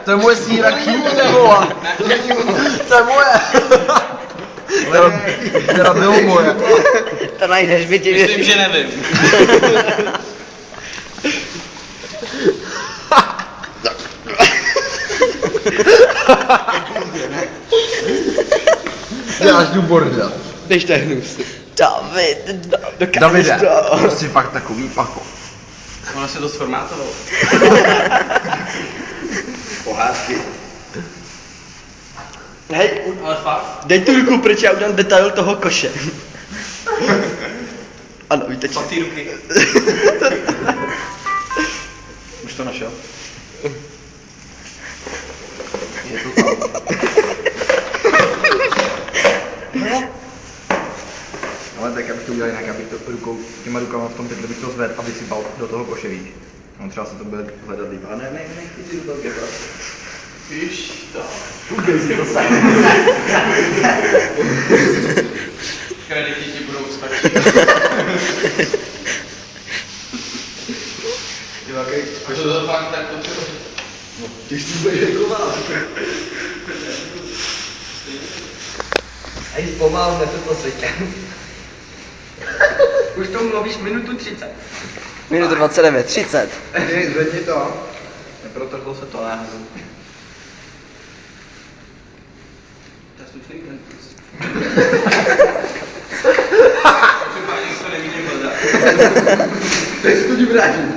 To je moje síra kýmůže, vole. To je moje. Teda bylo moje. To najdeš, by ti Myslím, že nevím. Děláš tu bordel. Než tahnu si. Davide, to jsi fakt takový pako. Ono se dost formátovalo. Pohádky. Hej, Ale fakt. dej tu ruku pryč, já udám detail toho koše. Ano, víte co? Co ty ruky? Už to našel? Je to tam. Ale tak abych to udělal jinak, abych to rukou, těma rukama v tom pytli bych to zvedl a vysypal do toho koše, víš. No třeba se to bude hledat líp. A ne, nechci si do toho kefat. Víš to. Udělej si to sám. Kredity ti budou stačit. A to fakt tak to třeba. No, ty si budeš rekovat. Hej, zpomal, ne to světě. Už to mluvíš minutu 30. Minutu 29, 30. Hej, zvedni to. Neprotrhlo se to, ne? To je slušný ten kus. Každopádně to nevidím hledat. Teď si to ti vrátím.